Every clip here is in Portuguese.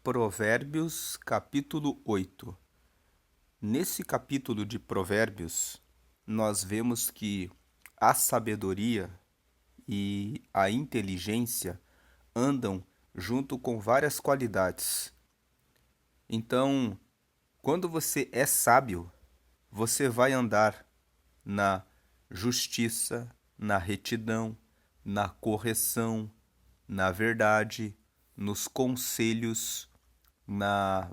Provérbios, capítulo 8. Nesse capítulo de Provérbios, nós vemos que a sabedoria e a inteligência andam junto com várias qualidades. Então, quando você é sábio, você vai andar na justiça, na retidão, na correção, na verdade, nos conselhos,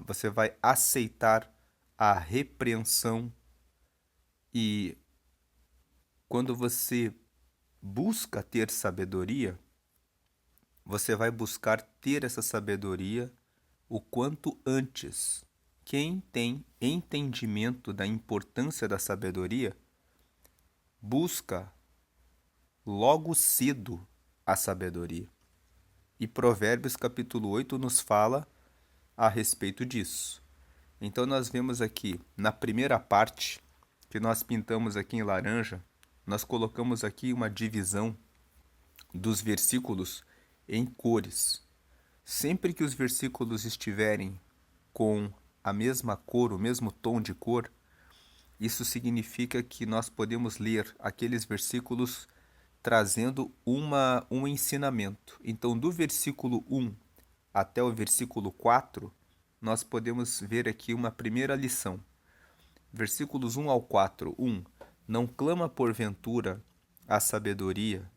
você vai aceitar a repreensão e quando você busca ter sabedoria, você vai buscar ter essa sabedoria o quanto antes. Quem tem entendimento da importância da sabedoria busca logo cedo a sabedoria. E Provérbios capítulo 8 nos fala a respeito disso. Então nós vemos aqui na primeira parte, que nós pintamos aqui em laranja, nós colocamos aqui uma divisão dos versículos em cores. Sempre que os versículos estiverem com a mesma cor, o mesmo tom de cor, isso significa que nós podemos ler aqueles versículos trazendo um ensinamento. Então, do versículo 1 até o versículo 4, nós podemos ver aqui uma primeira lição. Versículos 1 ao 4. 1. Não clama porventura a sabedoria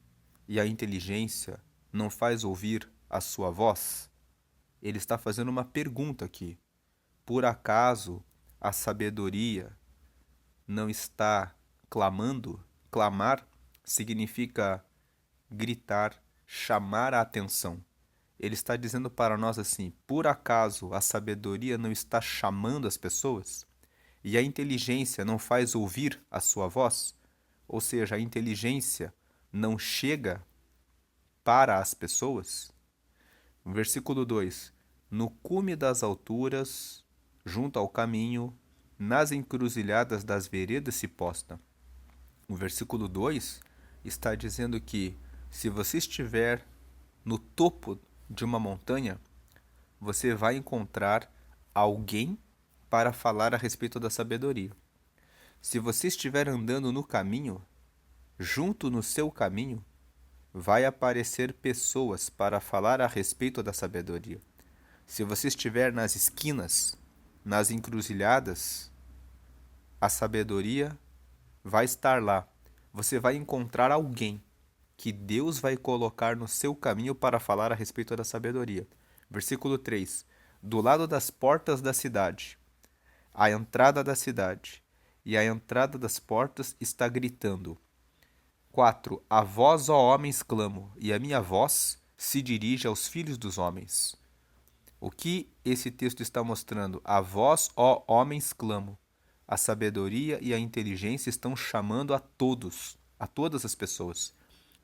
e a inteligência não faz ouvir a sua voz? Ele está fazendo uma pergunta aqui. Por acaso a sabedoria não está clamando? Clamar significa gritar, chamar a atenção. Ele está dizendo para nós assim: por acaso a sabedoria não está chamando as pessoas? E a inteligência não faz ouvir a sua voz? Ou seja, a inteligência não chega para as pessoas? Versículo 2: no cume das alturas, junto ao caminho, nas encruzilhadas das veredas se posta. O versículo 2 está dizendo que se você estiver no topo de uma montanha, você vai encontrar alguém para falar a respeito da sabedoria. Se você estiver andando no caminho, junto no seu caminho, vai aparecer pessoas para falar a respeito da sabedoria. Se você estiver nas esquinas, nas encruzilhadas, a sabedoria vai estar lá. Você vai encontrar alguém que Deus vai colocar no seu caminho para falar a respeito da sabedoria. Versículo 3. Do lado das portas da cidade, a entrada da cidade, e a entrada das portas está gritando. 4. A vós, ó homens, clamo, e a minha voz se dirige aos filhos dos homens. O que esse texto está mostrando? A vós, ó homens, clamo. A sabedoria e a inteligência estão chamando a todas as pessoas.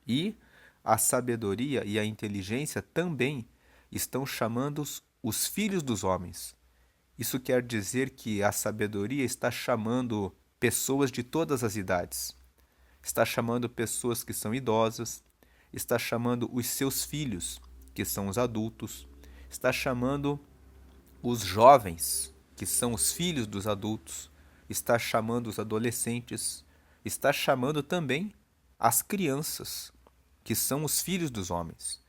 E a sabedoria e a inteligência também estão chamando os filhos dos homens. Isso quer dizer que a sabedoria está chamando pessoas de todas as idades. Está chamando pessoas que são idosas, está chamando os seus filhos, que são os adultos, está chamando os jovens, que são os filhos dos adultos, está chamando os adolescentes, está chamando também as crianças, que são os filhos dos homens.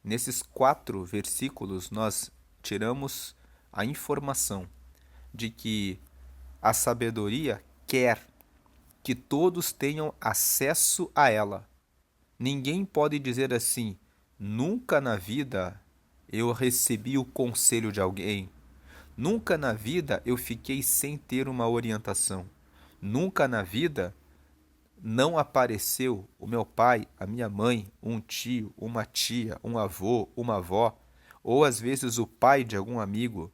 Nesses 4 versículos, nós tiramos a informação de que a sabedoria quer que todos tenham acesso a ela. Ninguém pode dizer assim: nunca na vida eu recebi o conselho de alguém. Nunca na vida eu fiquei sem ter uma orientação. Nunca na vida não apareceu o meu pai, a minha mãe, um tio, uma tia, um avô, uma avó, ou às vezes o pai de algum amigo,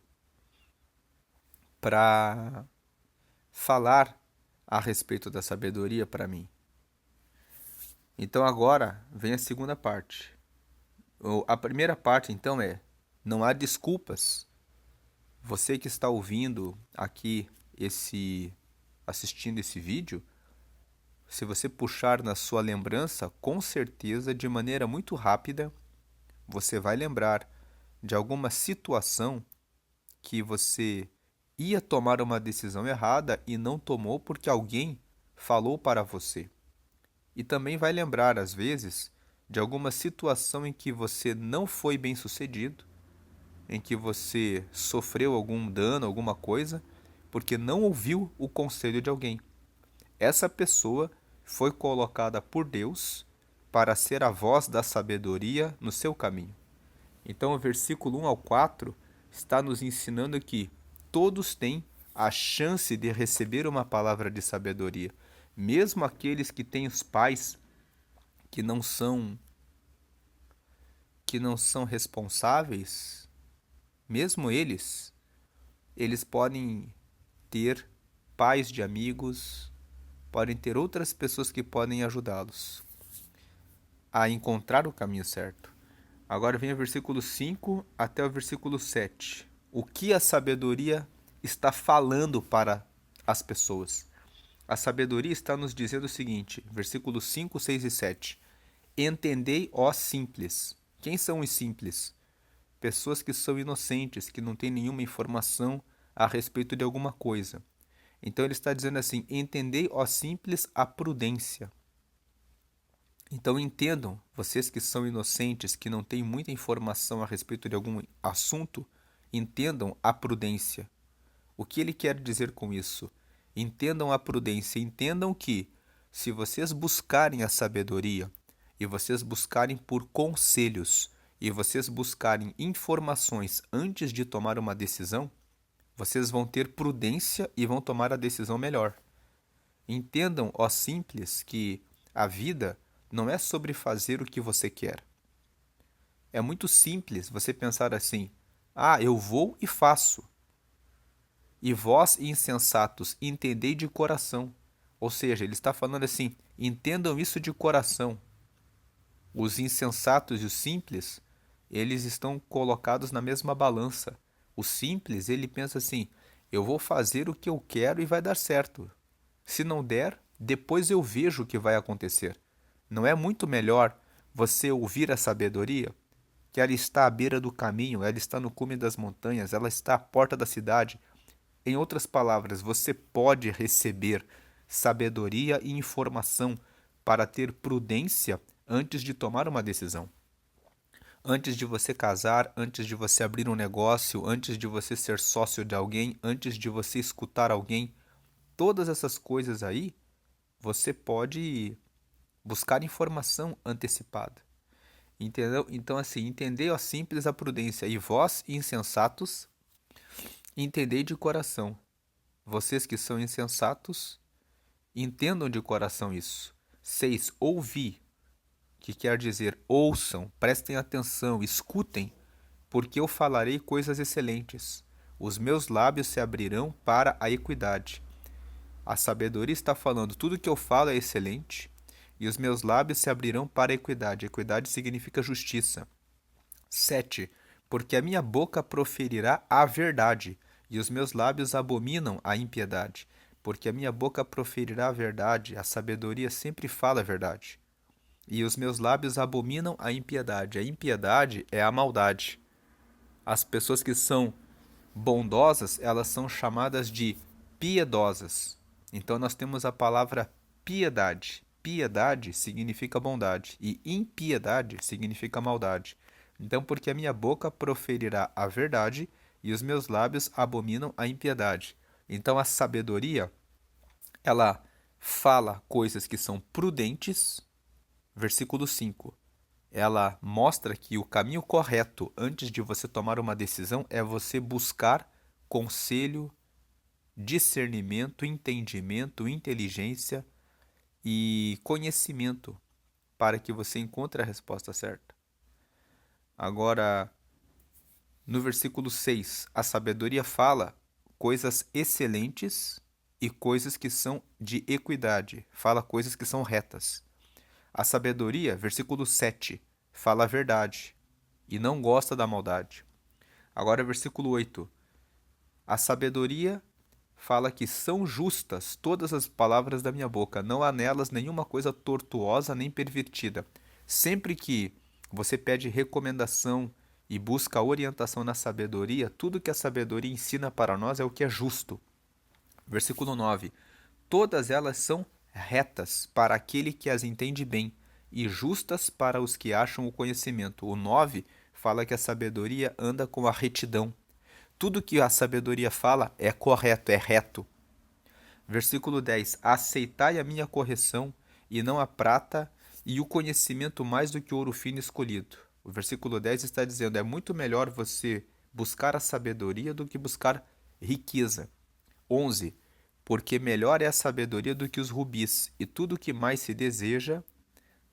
para falar a respeito da sabedoria para mim. Então agora vem a segunda parte. A primeira parte então é: não há desculpas. Você que está ouvindo aqui assistindo esse vídeo, se você puxar na sua lembrança, com certeza, de maneira muito rápida, você vai lembrar de alguma situação que você ia tomar uma decisão errada e não tomou porque alguém falou para você. E também vai lembrar, às vezes, de alguma situação em que você não foi bem-sucedido, em que você sofreu algum dano, alguma coisa, porque não ouviu o conselho de alguém. Essa pessoa foi colocada por Deus para ser a voz da sabedoria no seu caminho. Então, o versículo 1 ao 4 está nos ensinando que todos têm a chance de receber uma palavra de sabedoria, mesmo aqueles que têm os pais que não são responsáveis, mesmo eles podem ter pais de amigos, podem ter outras pessoas que podem ajudá-los a encontrar o caminho certo. Agora vem o versículo 5 até o versículo 7. O que a sabedoria está falando para as pessoas? A sabedoria está nos dizendo o seguinte, versículos 5, 6 e 7. Entendei, ó simples. Quem são os simples? Pessoas que são inocentes, que não têm nenhuma informação a respeito de alguma coisa. Então ele está dizendo assim, entendei, ó simples, a prudência. Então entendam, vocês que são inocentes, que não têm muita informação a respeito de algum assunto, entendam a prudência. O que ele quer dizer com isso? Entendam a prudência, entendam que se vocês buscarem a sabedoria, e vocês buscarem por conselhos, e vocês buscarem informações antes de tomar uma decisão, vocês vão ter prudência e vão tomar a decisão melhor. Entendam, ó simples, que a vida não é sobre fazer o que você quer. É muito simples você pensar assim, eu vou e faço. E vós, insensatos, entendei de coração. Ou seja, ele está falando assim, entendam isso de coração. Os insensatos e os simples, eles estão colocados na mesma balança. O simples, ele pensa assim, eu vou fazer o que eu quero e vai dar certo. Se não der, depois eu vejo o que vai acontecer. Não é muito melhor você ouvir a sabedoria? Que ela está à beira do caminho, ela está no cume das montanhas, ela está à porta da cidade. Em outras palavras, você pode receber sabedoria e informação para ter prudência antes de tomar uma decisão. Antes de você casar, antes de você abrir um negócio, antes de você ser sócio de alguém, antes de você escutar alguém, todas essas coisas aí, você pode buscar informação antecipada. Entendeu? Então, assim, entendei, ó simples, a prudência. E vós, insensatos, entendei de coração. Vocês que são insensatos, entendam de coração isso. 6. Ouvi, que quer dizer ouçam, prestem atenção, escutem, porque eu falarei coisas excelentes. Os meus lábios se abrirão para a equidade. A sabedoria está falando, tudo que eu falo é excelente, e os meus lábios se abrirão para a equidade. Equidade significa justiça. 7. Porque a minha boca proferirá a verdade, e os meus lábios abominam a impiedade. Porque a minha boca proferirá a verdade, a sabedoria sempre fala a verdade. E os meus lábios abominam a impiedade. A impiedade é a maldade. As pessoas que são bondosas, elas são chamadas de piedosas. Então nós temos a palavra piedade. Piedade significa bondade e impiedade significa maldade. Então, porque a minha boca proferirá a verdade e os meus lábios abominam a impiedade. Então, a sabedoria, ela fala coisas que são prudentes. Versículo 5. Ela mostra que o caminho correto antes de você tomar uma decisão é você buscar conselho, discernimento, entendimento, inteligência e conhecimento para que você encontre a resposta certa. Agora, no versículo 6, a sabedoria fala coisas excelentes e coisas que são de equidade, fala coisas que são retas. A sabedoria, versículo 7, fala a verdade e não gosta da maldade. Agora, versículo 8, a sabedoria fala que são justas todas as palavras da minha boca, não há nelas nenhuma coisa tortuosa nem pervertida. Sempre que você pede recomendação e busca a orientação na sabedoria, tudo que a sabedoria ensina para nós é o que é justo. Versículo 9. Todas elas são retas para aquele que as entende bem, e justas para os que acham o conhecimento. O 9 fala que a sabedoria anda com a retidão. Tudo que a sabedoria fala é correto, é reto. Versículo 10. Aceitai a minha correção, e não a prata, e o conhecimento mais do que o ouro fino escolhido. O versículo 10 está dizendo, é muito melhor você buscar a sabedoria do que buscar riqueza. 11. Porque melhor é a sabedoria do que os rubis, e tudo que mais se deseja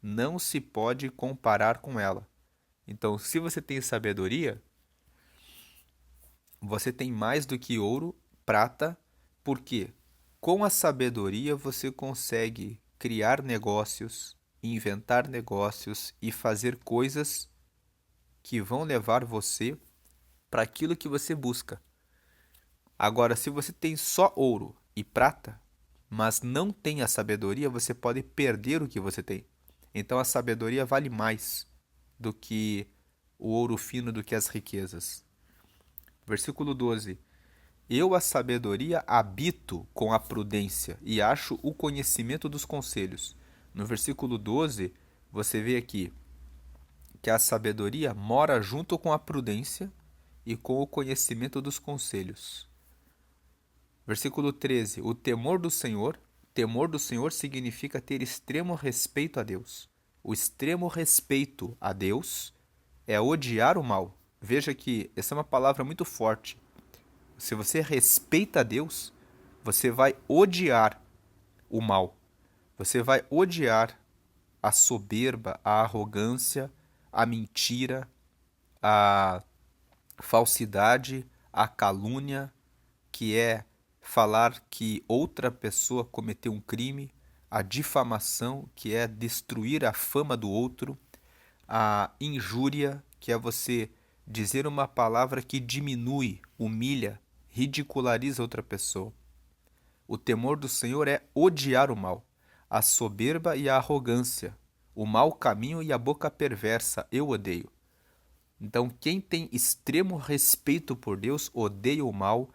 não se pode comparar com ela. Então, se você tem sabedoria, você tem mais do que ouro, prata, porque com a sabedoria você consegue criar negócios, inventar negócios e fazer coisas que vão levar você para aquilo que você busca. Agora, se você tem só ouro e prata, mas não tem a sabedoria, você pode perder o que você tem. Então a sabedoria vale mais do que o ouro fino, do que as riquezas. Versículo 12. Eu, a sabedoria, habito com a prudência e acho o conhecimento dos conselhos. No versículo 12, você vê aqui que a sabedoria mora junto com a prudência e com o conhecimento dos conselhos. Versículo 13. O temor do Senhor significa ter extremo respeito a Deus. O extremo respeito a Deus é odiar o mal. Veja que essa é uma palavra muito forte. Se você respeita a Deus, você vai odiar o mal. Você vai odiar a soberba, a arrogância, a mentira, a falsidade, a calúnia, que é falar que outra pessoa cometeu um crime, a difamação, que é destruir a fama do outro, a injúria, que é você dizer uma palavra que diminui, humilha, ridiculariza outra pessoa. O temor do Senhor é odiar o mal, a soberba e a arrogância, o mau caminho e a boca perversa, eu odeio. Então, quem tem extremo respeito por Deus odeia o mal,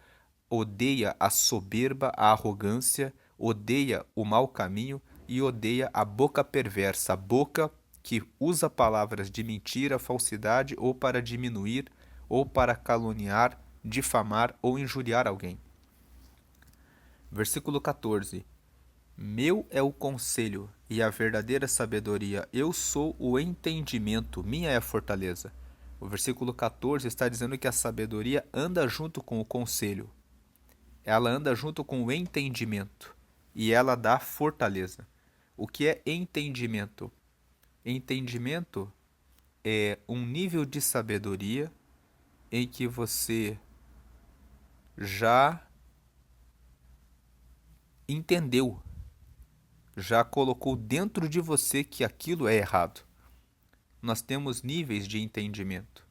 odeia a soberba, a arrogância, odeia o mau caminho e odeia a boca perversa, a boca que usa palavras de mentira, falsidade ou para diminuir, ou para caluniar, difamar ou injuriar alguém. Versículo 14. Meu é o conselho e a verdadeira sabedoria. Eu sou o entendimento, minha é a fortaleza. O versículo 14 está dizendo que a sabedoria anda junto com o conselho. Ela anda junto com o entendimento e ela dá fortaleza. O que é entendimento? Entendimento é um nível de sabedoria em que você já entendeu, já colocou dentro de você que aquilo é errado. Nós temos níveis de entendimento.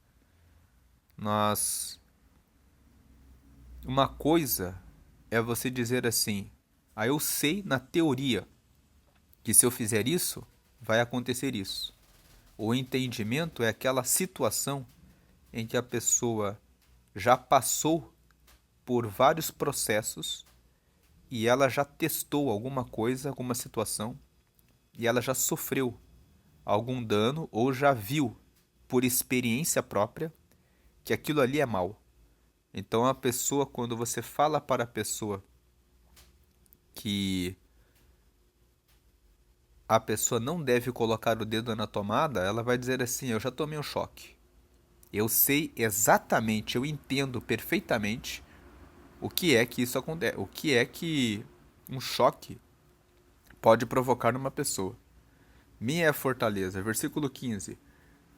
Uma coisa é você dizer assim, eu sei na teoria que se eu fizer isso, vai acontecer isso. O entendimento é aquela situação em que a pessoa já passou por vários processos e ela já testou alguma coisa, alguma situação, e ela já sofreu algum dano ou já viu por experiência própria que aquilo ali é mal. Então a pessoa, quando você fala para a pessoa que a pessoa não deve colocar o dedo na tomada, ela vai dizer assim, eu já tomei um choque. Eu sei exatamente, eu entendo perfeitamente o que é que isso acontece, o que é que um choque pode provocar numa pessoa. Minha é a fortaleza. Versículo 15.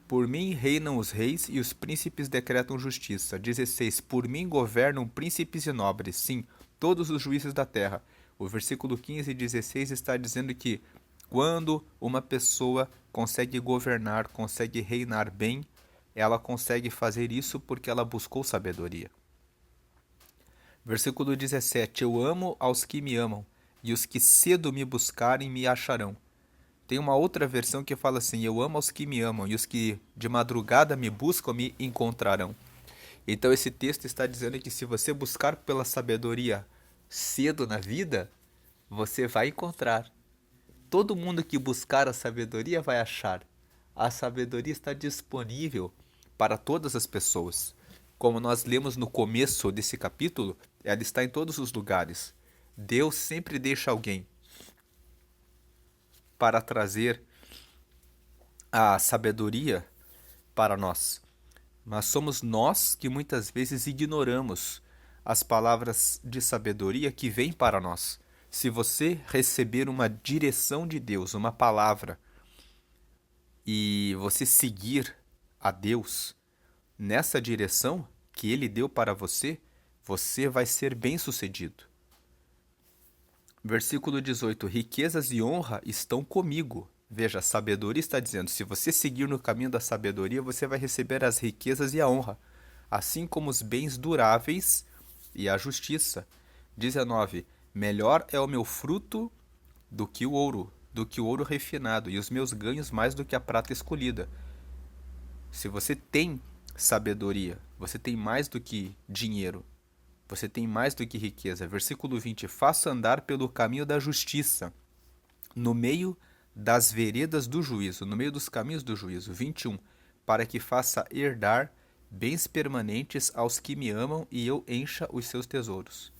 Por mim reinam os reis e os príncipes decretam justiça. 16. Por mim governam príncipes e nobres, sim, todos os juízes da terra. O versículo 15 e 16 está dizendo que quando uma pessoa consegue governar, consegue reinar bem, ela consegue fazer isso porque ela buscou sabedoria. Versículo 17. Eu amo aos que me amam, e os que cedo me buscarem me acharão. Tem uma outra versão que fala assim: eu amo aos que me amam, e os que de madrugada me buscam me encontrarão. Então esse texto está dizendo que se você buscar pela sabedoria cedo na vida, você vai encontrar. Todo mundo que buscar a sabedoria vai achar. A sabedoria está disponível para todas as pessoas. Como nós lemos no começo desse capítulo, ela está em todos os lugares. Deus sempre deixa alguém para trazer a sabedoria para nós. Mas somos nós que muitas vezes ignoramos as palavras de sabedoria que vêm para nós. Se você receber uma direção de Deus, uma palavra, e você seguir a Deus nessa direção que Ele deu para você, você vai ser bem-sucedido. Versículo 18: riquezas e honra estão comigo. Veja, a sabedoria está dizendo, se você seguir no caminho da sabedoria, você vai receber as riquezas e a honra, assim como os bens duráveis e a justiça. 19: melhor é o meu fruto do que o ouro refinado, e os meus ganhos mais do que a prata escolhida. Se você tem sabedoria, você tem mais do que dinheiro, você tem mais do que riqueza. Versículo 20: faça andar pelo caminho da justiça, no meio das veredas do juízo, no meio dos caminhos do juízo. 21: para que faça herdar bens permanentes aos que me amam e eu encha os seus tesouros.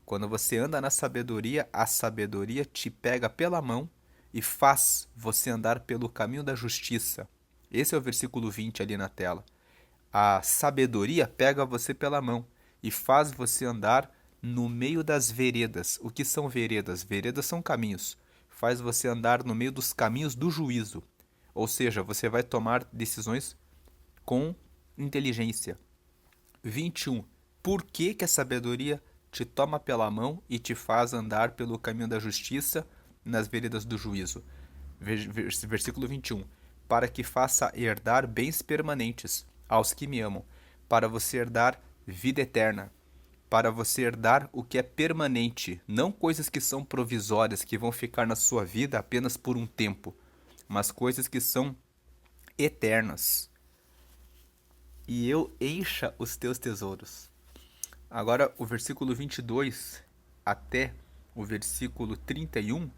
Quando você anda na sabedoria, a sabedoria te pega pela mão e faz você andar pelo caminho da justiça. Esse é o versículo 20 ali na tela. A sabedoria pega você pela mão e faz você andar no meio das veredas. O que são veredas? Veredas são caminhos. Faz você andar no meio dos caminhos do juízo. Ou seja, você vai tomar decisões com inteligência. 21. Por que a sabedoria te toma pela mão e te faz andar pelo caminho da justiça nas veredas do juízo? Versículo 21. Para que faça herdar bens permanentes aos que me amam, para você herdar vida eterna, para você herdar o que é permanente, não coisas que são provisórias, que vão ficar na sua vida apenas por um tempo, mas coisas que são eternas. E eu encha os teus tesouros. Agora, o versículo 22 até o versículo 31,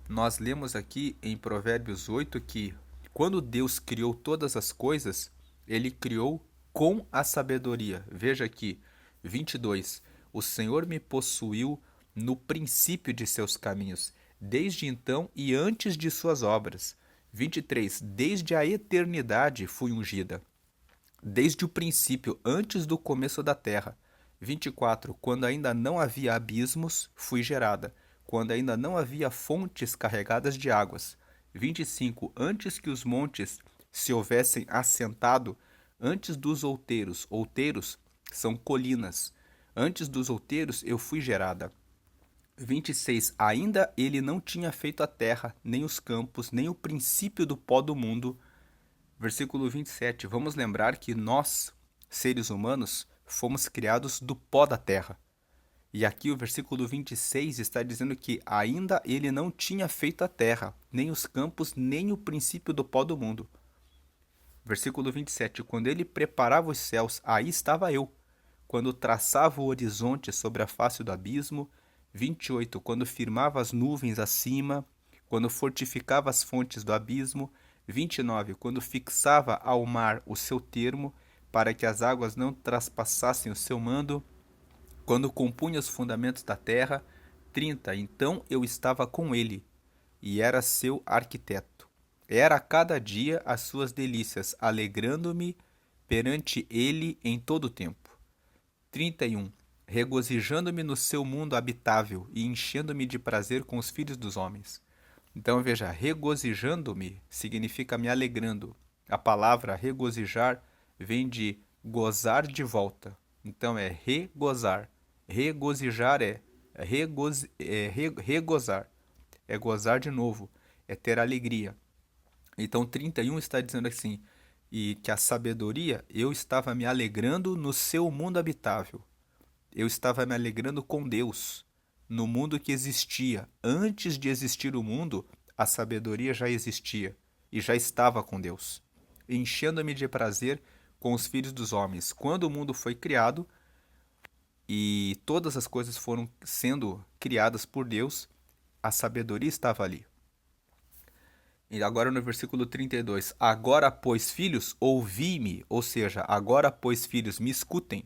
nós lemos aqui em Provérbios 8 que quando Deus criou todas as coisas, Ele criou com a sabedoria. Veja aqui, 22. O Senhor me possuiu no princípio de seus caminhos, desde então e antes de suas obras. 23. Desde a eternidade fui ungida, desde o princípio, antes do começo da terra. 24. Quando ainda não havia abismos, fui gerada, quando ainda não havia fontes carregadas de águas. 25. Antes que os montes se houvessem assentado, antes dos outeiros, outeiros são colinas, antes dos outeiros eu fui gerada. 26. Ainda ele não tinha feito a terra, nem os campos, nem o princípio do pó do mundo. Versículo 27. Vamos lembrar que nós, seres humanos, fomos criados do pó da terra. E aqui o versículo 26 está dizendo que ainda ele não tinha feito a terra, nem os campos, nem o princípio do pó do mundo. Versículo 27. Quando ele preparava os céus, aí estava eu. Quando traçava o horizonte sobre a face do abismo. 28. Quando firmava as nuvens acima, quando fortificava as fontes do abismo. 29. Quando fixava ao mar o seu termo, para que as águas não traspassassem o seu mando, quando compunha os fundamentos da terra. 30. Então eu estava com ele, e era seu arquiteto. Era a cada dia as suas delícias, alegrando-me perante ele em todo o tempo. 31. Regozijando-me no seu mundo habitável e enchendo-me de prazer com os filhos dos homens. Então veja, regozijando-me significa me alegrando. A palavra regozijar vem de gozar de volta. Então é regozar. Regozijar é regozar. É gozar de novo. É ter alegria. Então 31 está dizendo assim, e que a sabedoria, eu estava me alegrando no seu mundo habitável. Eu estava me alegrando com Deus, no mundo que existia. Antes de existir o mundo, a sabedoria já existia e já estava com Deus, enchendo-me de prazer com os filhos dos homens. Quando o mundo foi criado e todas as coisas foram sendo criadas por Deus, a sabedoria estava ali. E agora no versículo 32, agora, pois, filhos, ouvi-me, ou seja, agora, pois, filhos, me escutem,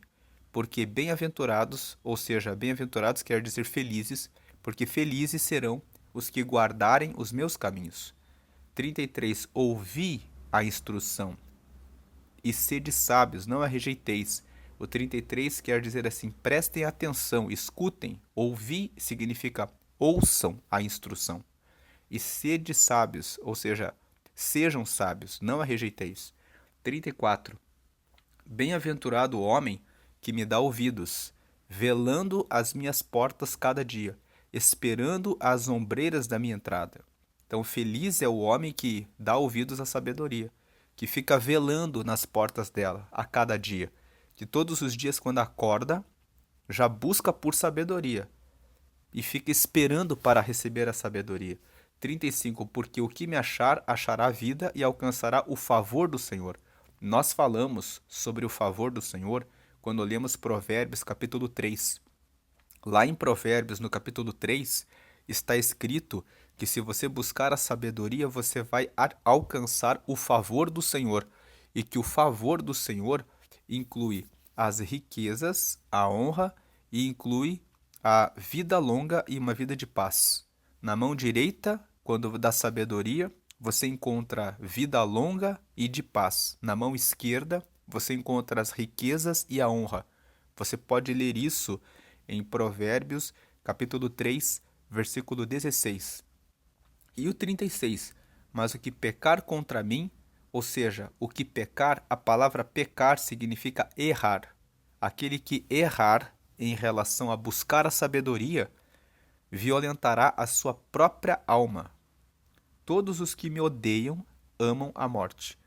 porque bem-aventurados, ou seja, bem-aventurados quer dizer felizes, porque felizes serão os que guardarem os meus caminhos. 33, ouvi a instrução, e sede sábios, não a rejeiteis. O 33 quer dizer assim, prestem atenção, escutem, ouvi significa ouçam a instrução. E sede sábios, ou seja, sejam sábios, não a rejeiteis. 34. Bem-aventurado o homem que me dá ouvidos, velando as minhas portas cada dia, esperando as ombreiras da minha entrada. Então, feliz é o homem que dá ouvidos à sabedoria, que fica velando nas portas dela a cada dia, que todos os dias, quando acorda, já busca por sabedoria e fica esperando para receber a sabedoria. 35. Porque o que me achar, achará vida e alcançará o favor do Senhor. Nós falamos sobre o favor do Senhor quando lemos Provérbios capítulo 3. Lá em Provérbios, no capítulo 3, está escrito que se você buscar a sabedoria, você vai alcançar o favor do Senhor. E que o favor do Senhor inclui as riquezas, a honra e inclui a vida longa e uma vida de paz. Na mão direita, quando da sabedoria, você encontra vida longa e de paz. Na mão esquerda, você encontra as riquezas e a honra. Você pode ler isso em Provérbios, capítulo 3, versículo 16. E o 36. Mas o que pecar contra mim, ou seja, o que pecar, a palavra pecar significa errar. Aquele que errar em relação a buscar a sabedoria, violentará a sua própria alma. Todos os que me odeiam amam a morte.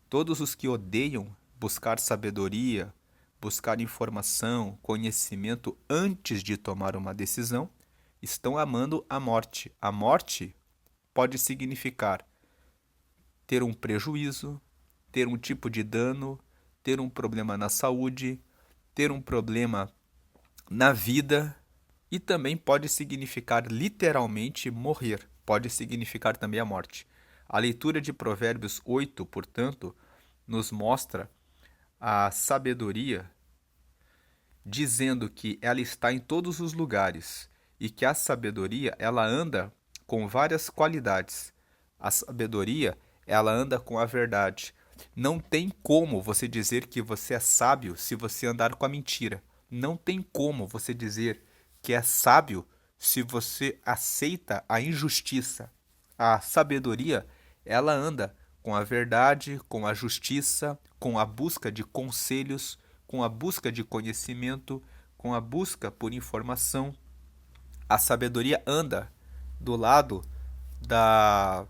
Todos os que odeiam buscar sabedoria, buscar informação, conhecimento antes de tomar uma decisão, estão amando a morte. A morte pode significar ter um prejuízo, ter um tipo de dano, ter um problema na saúde, ter um problema na vida, e também pode significar literalmente morrer, pode significar também a morte. A leitura de Provérbios 8, portanto, nos mostra a sabedoria, dizendo que ela está em todos os lugares e que a sabedoria ela anda com várias qualidades. A sabedoria ela anda com a verdade. Não tem como você dizer que você é sábio se você andar com a mentira. Não tem como você dizer que é sábio se você aceita a injustiça. A sabedoria, ela anda com a verdade, com a justiça, com a busca de conselhos, com a busca de conhecimento, com a busca por informação. A sabedoria anda do lado da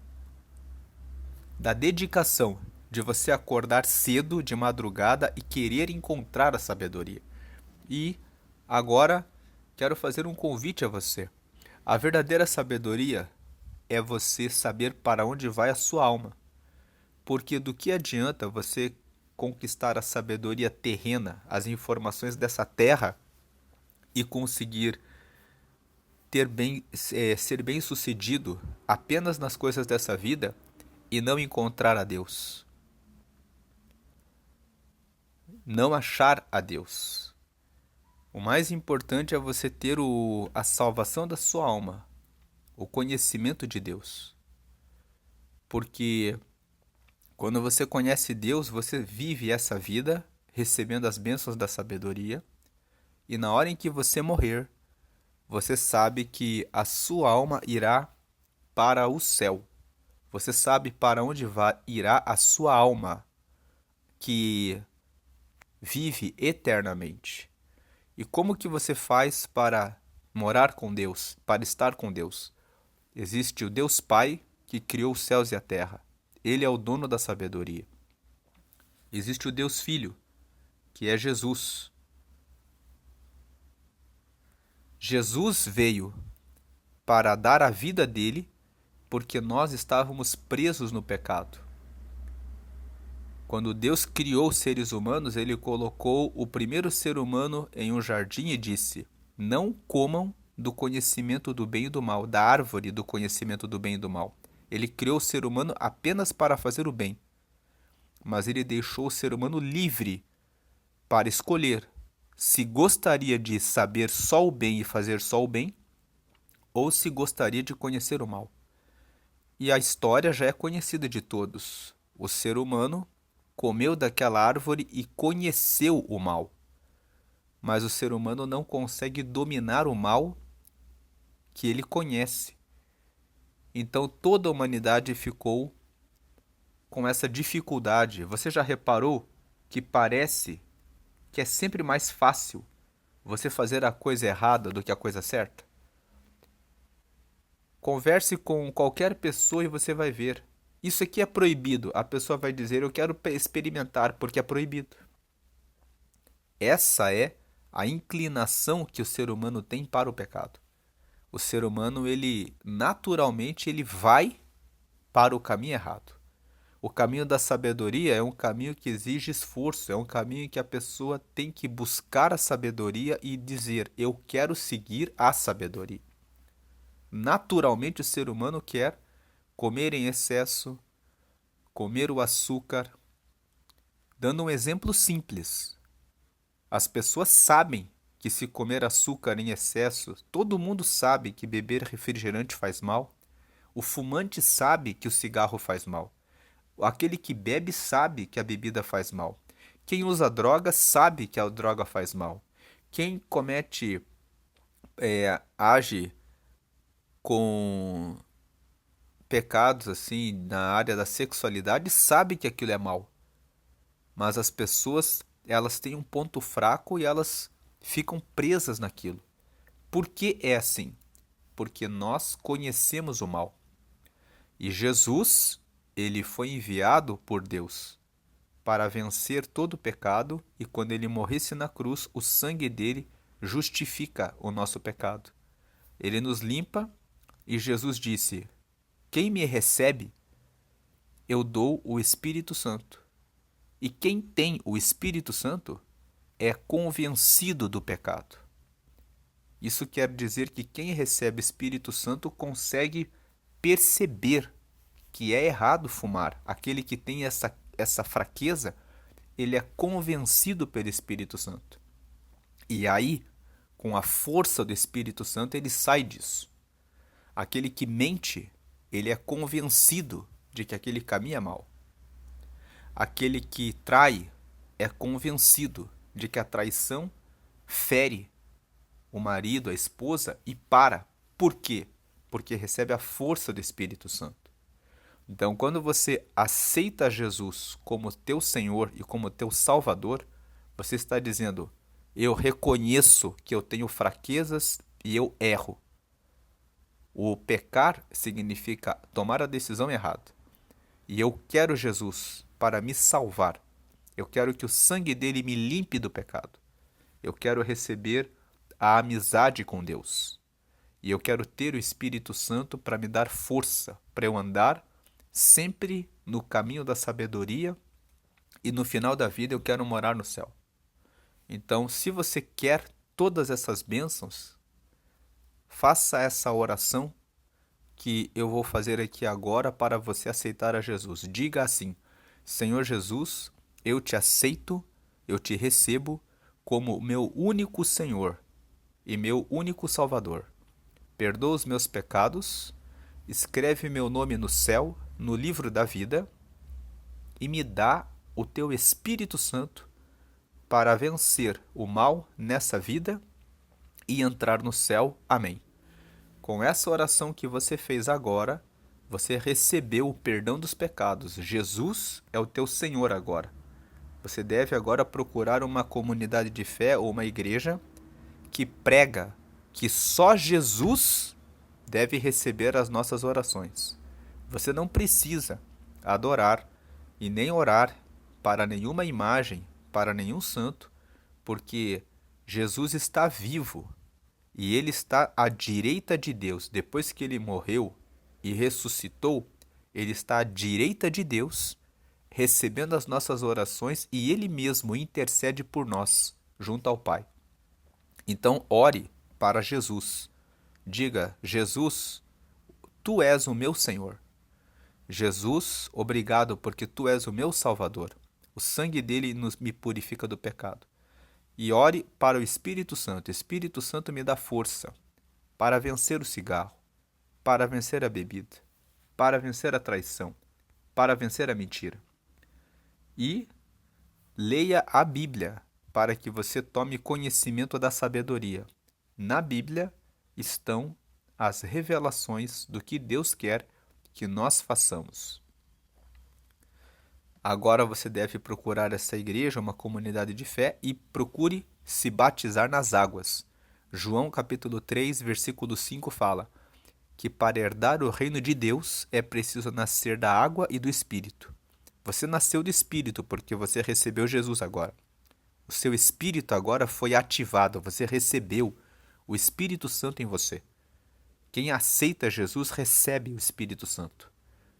dedicação, de você acordar cedo, de madrugada e querer encontrar a sabedoria. E agora quero fazer um convite a você. A verdadeira sabedoria é você saber para onde vai a sua alma. Porque do que adianta você conquistar a sabedoria terrena, as informações dessa terra e conseguir ser bem-sucedido apenas nas coisas dessa vida e não encontrar a Deus? Não achar a Deus. O mais importante é você ter a salvação da sua alma, o conhecimento de Deus. Porque quando você conhece Deus, você vive essa vida recebendo as bênçãos da sabedoria, e na hora em que você morrer, você sabe que a sua alma irá para o céu. Você sabe para onde irá a sua alma, que vive eternamente. E como que você faz para morar com Deus, para estar com Deus? Existe o Deus Pai que criou os céus e a terra. Ele é o dono da sabedoria. Existe o Deus Filho, que é Jesus. Jesus veio para dar a vida dele porque nós estávamos presos no pecado. Quando Deus criou os seres humanos, ele colocou o primeiro ser humano em um jardim e disse: não comam do conhecimento do bem e do mal, da árvore do conhecimento do bem e do mal. Ele criou o ser humano apenas para fazer o bem, mas ele deixou o ser humano livre para escolher se gostaria de saber só o bem e fazer só o bem, ou se gostaria de conhecer o mal. E a história já é conhecida de todos. O ser humano comeu daquela árvore e conheceu o mal. Mas o ser humano não consegue dominar o mal que ele conhece. Então toda a humanidade ficou com essa dificuldade. Você já reparou que parece que é sempre mais fácil você fazer a coisa errada do que a coisa certa? Converse com qualquer pessoa e você vai ver. Isso aqui é proibido. A pessoa vai dizer: eu quero experimentar porque é proibido. Essa é a inclinação que o ser humano tem para o pecado. O ser humano, ele naturalmente ele vai para o caminho errado. O caminho da sabedoria é um caminho que exige esforço, é um caminho que a pessoa tem que buscar a sabedoria e dizer: eu quero seguir a sabedoria. Naturalmente o ser humano quer comer em excesso, comer o açúcar. Dando um exemplo simples, as pessoas sabem que se comer açúcar em excesso, todo mundo sabe que beber refrigerante faz mal. O fumante sabe que o cigarro faz mal. Aquele que bebe sabe que a bebida faz mal. Quem usa droga sabe que a droga faz mal. Quem age com pecados assim na área da sexualidade sabe que aquilo é mal. Mas as pessoas, elas têm um ponto fraco e elas ficam presas naquilo. Por que é assim? Porque nós conhecemos o mal. E Jesus, ele foi enviado por Deus para vencer todo o pecado, e quando ele morresse na cruz, o sangue dele justifica o nosso pecado. Ele nos limpa, e Jesus disse: quem me recebe, eu dou o Espírito Santo. E quem tem o Espírito Santo é convencido do pecado. Isso quer dizer que quem recebe o Espírito Santo consegue perceber que é errado fumar. Aquele que tem essa fraqueza, ele é convencido pelo Espírito Santo. E aí, com a força do Espírito Santo, ele sai disso. Aquele que mente, ele é convencido de que aquele caminho é mau. Aquele que trai é convencido de que a traição fere o marido, a esposa, e para. Por quê? Porque recebe a força do Espírito Santo. Então, quando você aceita Jesus como teu Senhor e como teu Salvador, você está dizendo: eu reconheço que eu tenho fraquezas e eu erro. O pecar significa tomar a decisão errada. E eu quero Jesus para me salvar. Eu quero que o sangue dele me limpe do pecado. Eu quero receber a amizade com Deus. E eu quero ter o Espírito Santo para me dar força, para eu andar sempre no caminho da sabedoria, e no final da vida eu quero morar no céu. Então, se você quer todas essas bênçãos, faça essa oração que eu vou fazer aqui agora para você aceitar a Jesus. Diga assim: Senhor Jesus, eu te aceito, eu te recebo como meu único Senhor e meu único Salvador. Perdoa os meus pecados, escreve meu nome no céu, no livro da vida, e me dá o teu Espírito Santo para vencer o mal nessa vida e entrar no céu. Amém. Com essa oração que você fez agora, você recebeu o perdão dos pecados. Jesus é o teu Senhor agora. Você deve agora procurar uma comunidade de fé ou uma igreja que prega que só Jesus deve receber as nossas orações. Você não precisa adorar e nem orar para nenhuma imagem, para nenhum santo, porque Jesus está vivo e ele está à direita de Deus. Depois que ele morreu, e ressuscitou, ele está à direita de Deus, recebendo as nossas orações e ele mesmo intercede por nós, junto ao Pai. Então, ore para Jesus. Diga: Jesus, tu és o meu Senhor. Jesus, obrigado porque tu és o meu Salvador. O sangue dele me purifica do pecado. E ore para o Espírito Santo. Espírito Santo, me dá força para vencer o cigarro, para vencer a bebida, para vencer a traição, para vencer a mentira. E leia a Bíblia para que você tome conhecimento da sabedoria. Na Bíblia estão as revelações do que Deus quer que nós façamos. Agora você deve procurar essa igreja, uma comunidade de fé, e procure se batizar nas águas. João capítulo 3, versículo 5 fala que para herdar o reino de Deus é preciso nascer da água e do Espírito. Você nasceu do Espírito porque você recebeu Jesus agora. O seu Espírito agora foi ativado, você recebeu o Espírito Santo em você. Quem aceita Jesus recebe o Espírito Santo.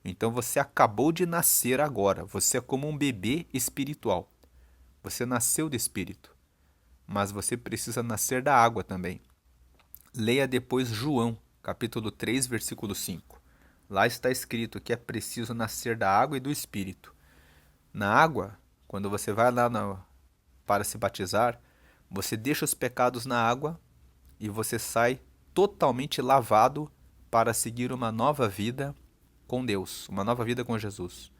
Então você acabou de nascer agora, você é como um bebê espiritual. Você nasceu do Espírito, mas você precisa nascer da água também. Leia depois João, capítulo 3, versículo 5. Lá está escrito que é preciso nascer da água e do Espírito. Na água, quando você vai lá para se batizar, você deixa os pecados na água e você sai totalmente lavado para seguir uma nova vida com Deus, uma nova vida com Jesus.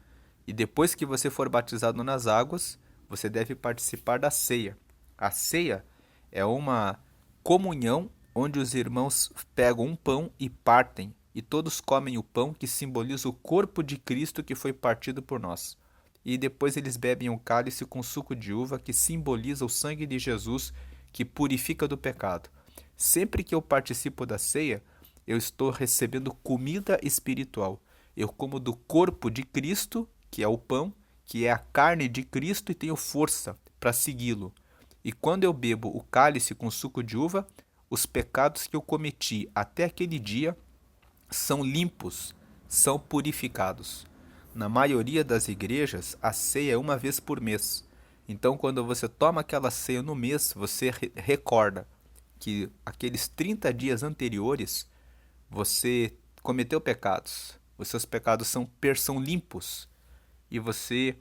E depois que você for batizado nas águas, você deve participar da ceia. A ceia é uma comunhão onde os irmãos pegam um pão e partem, e todos comem o pão que simboliza o corpo de Cristo que foi partido por nós. E depois eles bebem um cálice com suco de uva que simboliza o sangue de Jesus que purifica do pecado. Sempre que eu participo da ceia, eu estou recebendo comida espiritual. Eu como do corpo de Cristo, que é o pão, que é a carne de Cristo, e tenho força para segui-lo. E quando eu bebo o cálice com suco de uva, os pecados que eu cometi até aquele dia são limpos, são purificados. Na maioria das igrejas, a ceia é uma vez por mês. Então, quando você toma aquela ceia no mês, você recorda que aqueles 30 dias anteriores você cometeu pecados. Os seus pecados são limpos. E você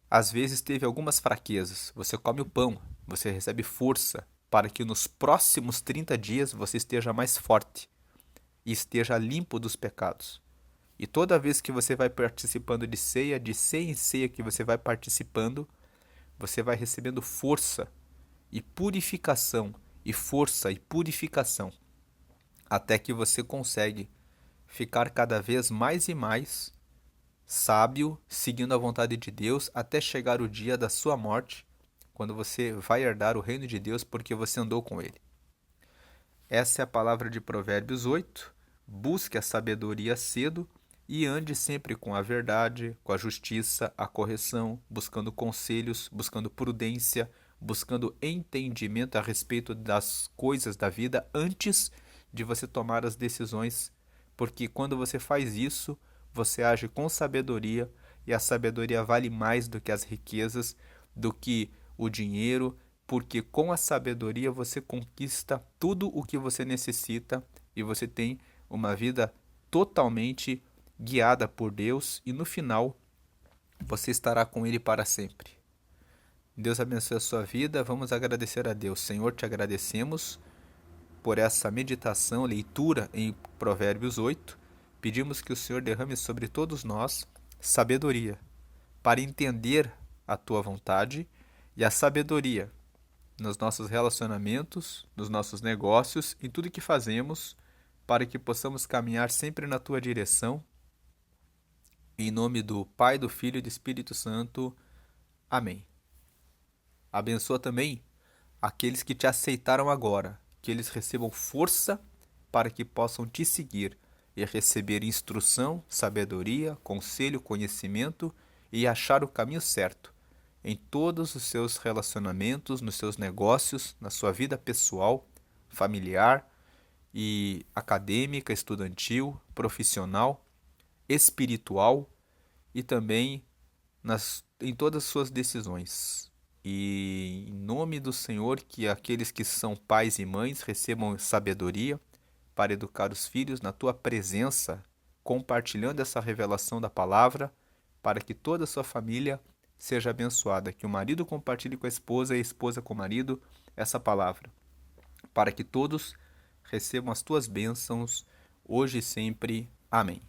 às vezes teve algumas fraquezas. Você come o pão, você recebe força para que nos próximos 30 dias você esteja mais forte e esteja limpo dos pecados. E toda vez que você vai participando de ceia em ceia que você vai participando, você vai recebendo força e purificação, e força e purificação, até que você consegue ficar cada vez mais e mais sábio, seguindo a vontade de Deus, até chegar o dia da sua morte, quando você vai herdar o reino de Deus porque você andou com ele. Essa é a palavra de Provérbios 8. Busque a sabedoria cedo e ande sempre com a verdade, com a justiça, a correção, buscando conselhos, buscando prudência, buscando entendimento a respeito das coisas da vida antes de você tomar as decisões, porque quando você faz isso, você age com sabedoria, e a sabedoria vale mais do que as riquezas, do que o dinheiro, porque com a sabedoria você conquista tudo o que você necessita e você tem uma vida totalmente guiada por Deus, e no final você estará com Ele para sempre. Deus abençoe a sua vida. Vamos agradecer a Deus. Senhor, te agradecemos por essa meditação, leitura em Provérbios 8. Pedimos que o Senhor derrame sobre todos nós sabedoria para entender a tua vontade, e a sabedoria nos nossos relacionamentos, nos nossos negócios, em tudo que fazemos, para que possamos caminhar sempre na tua direção. Em nome do Pai, do Filho e do Espírito Santo. Amém. Abençoa também aqueles que te aceitaram agora, que eles recebam força para que possam te seguir e receber instrução, sabedoria, conselho, conhecimento e achar o caminho certo em todos os seus relacionamentos, nos seus negócios, na sua vida pessoal, familiar e acadêmica, estudantil, profissional, espiritual e também em todas as suas decisões. E em nome do Senhor, que aqueles que são pais e mães recebam sabedoria para educar os filhos na tua presença, compartilhando essa revelação da palavra, para que toda a sua família seja abençoada. Que o marido compartilhe com a esposa e a esposa com o marido essa palavra, para que todos recebam as tuas bênçãos, hoje e sempre. Amém.